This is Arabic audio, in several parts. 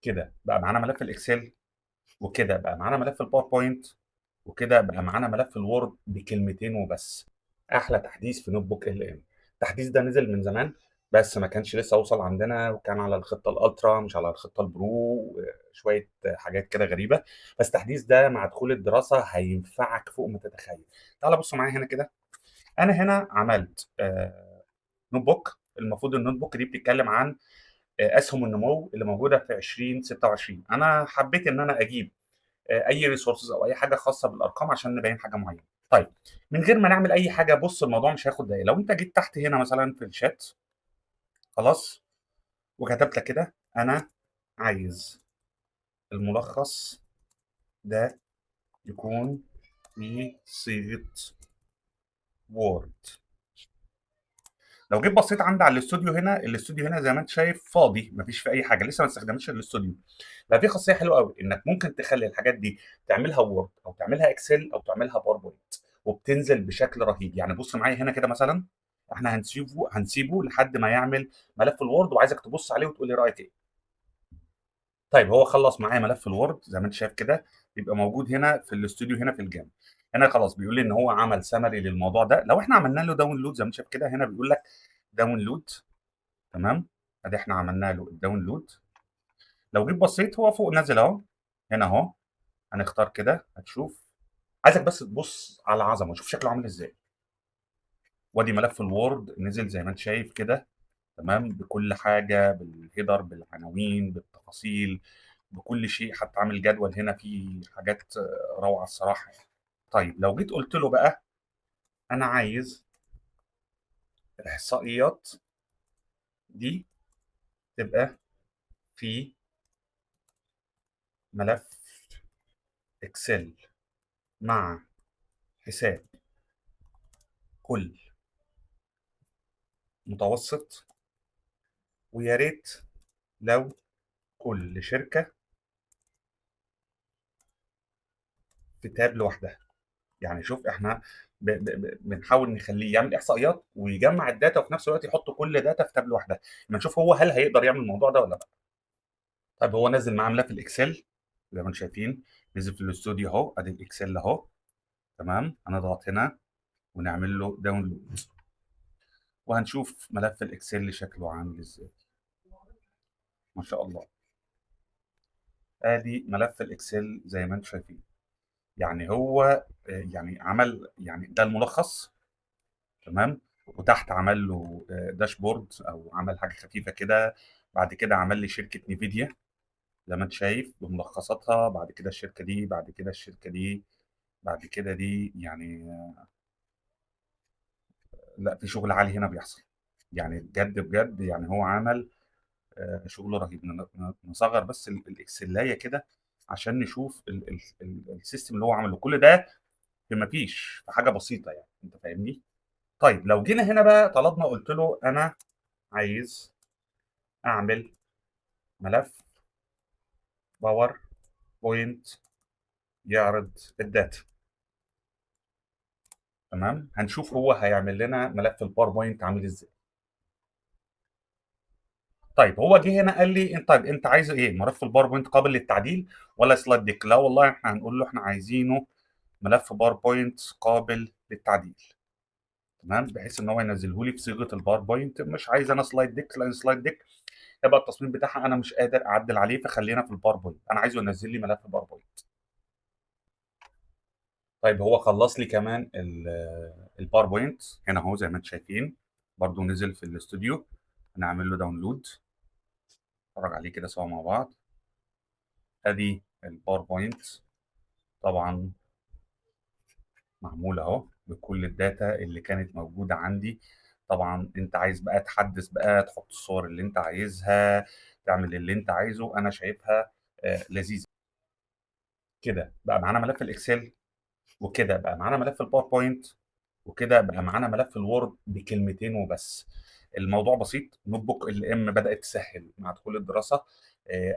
كده بقى معانا ملف الاكسل، وكده بقى معانا ملف الباوربوينت، وكده بقى معانا ملف الوورد بكلمتين وبس. احلى تحديث في نوت بوك ال ام. التحديث ده نزل من زمان، بس ما كانش لسه وصل عندنا، وكان على الخطه الالترا مش على الخطه البرو. شويه حاجات كده غريبه. بس التحديث ده مع دخول الدراسه هينفعك فوق ما تتخيل. تعال بصوا معايا هنا كده. انا هنا عملت نوت بوك. المفروض النوت بوك دي بتتكلم عن اسهم النمو اللي موجوده في 2026. انا حبيت ان انا اجيب اي ريسورسز او اي حاجه خاصه بالارقام عشان نبين حاجه معينه. طيب، من غير ما نعمل اي حاجه، بص الموضوع مش هياخد دقايق. لو انت جيت تحت هنا مثلا في الشات، خلاص، وكتبت لك كده: انا عايز الملخص ده يكون في صيغه وورد. لو جيت بصيت عندي على الاستوديو هنا، الاستوديو هنا زي ما انت شايف فاضي، مفيش فيه اي حاجه، لسه ما استخدمتش الاستوديو. بقى في خاصيه حلوه قوي انك ممكن تخلي الحاجات دي تعملها وورد او تعملها اكسل او تعملها باوربوينت، وبتنزل بشكل رهيب. يعني بص معايا هنا كده مثلا، احنا هنسيبه لحد ما يعمل ملف الوورد، وعايزك تبص عليه وتقول لي رايك ايه. طيب هو خلص معايا ملف الوورد زي ما انت شايف كده، بيبقى موجود هنا في الاستوديو هنا في الجنب. هنا خلاص بيقول لي ان هو عمل سمري للموضوع ده. لو احنا عملنا له داونلود زي ما انت شايف كده، هنا بيقول لك داونلود. تمام، ادي احنا عملنا له الداونلود. لو جيت بصيت هو فوق نازل اهو، هنا اهو. هنختار كده هتشوف. عايزك بس تبص على العظمه، شوف شكله عامل ازاي. وادي ملف الوورد نزل زي ما انت شايف كده، تمام، بكل حاجه، بالهيدر، بالعناوين، بالتفاصيل، بكل شيء. حتى عامل جدول هنا فيه حاجات روعه الصراحه يعني. طيب لو جيت قلت له بقى انا عايز الاحصائيات دي تبقى في ملف اكسل مع حساب كل متوسط، ويا ريت لو كل شركه في تاب لوحدها. يعني شوف احنا بنحاول نخليه يعمل احصائيات ويجمع الداتا، وفي نفس الوقت يحط كل داتا في تاب لوحدها. ما نشوف هو هل هيقدر يعمل الموضوع ده ولا لا. طيب هو نزل معاه ملف الاكسل زي ما انتم شايفين، نزل في الاستوديو اهو، ادي الاكسل اهو. تمام، هنضغط هنا ونعمل له داونلود، وهنشوف ملف الاكسل شكله عامل ازاي. ما شاء الله، ادي ملف الاكسل زي ما انتم شايفين. يعني هو يعني عمل، يعني ده الملخص. تمام، وتحت عمل له داشبورد او عمل حاجه خفيفه كده. بعد كده عمل لي شركه نيفيديا زي ما انت شايف بملخصاتها، بعد كده الشركه دي، بعد كده الشركه دي، بعد كده دي. يعني لا، في شغل عالي هنا بيحصل، يعني بجد بجد. يعني هو عمل شغل رهيب. نصغر بس الاكسلايه كده عشان نشوف السيستم اللي هو عمله كل ده في ما فيش، في حاجه بسيطه يعني، انت فاهمني. طيب لو جينا هنا بقى طلبنا، قلت له انا عايز اعمل ملف باور بوينت يعرض الداتا. تمام، هنشوف هو هيعمل لنا ملف الباوربوينت عامل ازاي. طيب هو جه هنا قال لي انت، طيب انت عايز ايه، ملف الباوربوينت قابل للتعديل ولا سلايد ديك؟ لا والله، احنا هنقول له احنا عايزينه ملف باوربوينت قابل للتعديل. تمام، بحيث ان هو ينزله لي في صيغه الباوربوينت. مش عايز انا سلايد ديك، لان سلايد ديك يبقى التصميم بتاعها انا مش قادر اعدل عليه، فخلينا في الباوربوينت. انا عايزه ينزل لي ملف باوربوينت. طيب هو خلص لي كمان الباوربوينت هنا اهو زي ما انتم شايفين، برضو نزل في الاستوديو. هنعمل له داونلود، نتفرج عليه كده سوا مع بعض. ادي الباوربوينت طبعا معمول اهو بكل الداتا اللي كانت موجوده عندي. طبعا انت عايز بقى تحدث بقى، تحط الصور اللي انت عايزها، تعمل اللي انت عايزه. انا شايفها لذيذه. كده بقى معانا ملف الاكسل، وكده بقى معانا ملف الباوربوينت، وكده بقى معانا ملف الوورد بكلمتين وبس. الموضوع بسيط. نوت بوك ال ام بدات تسهل مع دخول الدراسه.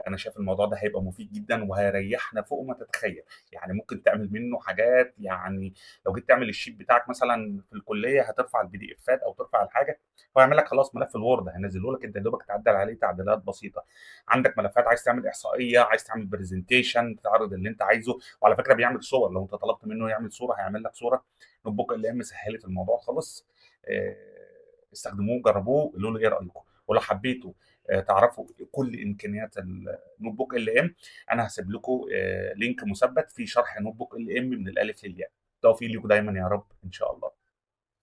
انا شايف الموضوع ده هيبقى مفيد جدا وهيريحنا فوق ما تتخيل. يعني ممكن تعمل منه حاجات، يعني لو جيت تعمل الشيت بتاعك مثلا في الكليه، هترفع البي دي افات او ترفع الحاجه، هو هيعمل لك خلاص ملف الوورد، هينزله لك انت يا دوبك تعدل عليه تعديلات بسيطه. عندك ملفات عايز تعمل احصائيه، عايز تعمل برزنتيشن، تعرض اللي انت عايزه. وعلى فكره بيعمل صور، لو انت طلبت منه يعمل صوره هيعمل لك صوره. نوت بوك ال ام سهلت الموضوع خالص. آه، استخدموه، جربوه، قولوا لي ايه رايكم. ولو حبيتوا تعرفوا كل امكانيات النوت بوك ال ام، انا هسيب لكم لينك مثبت فيه شرح نوت بوك ال ام من الالف للياء. توفيق لكم دايما يا رب ان شاء الله.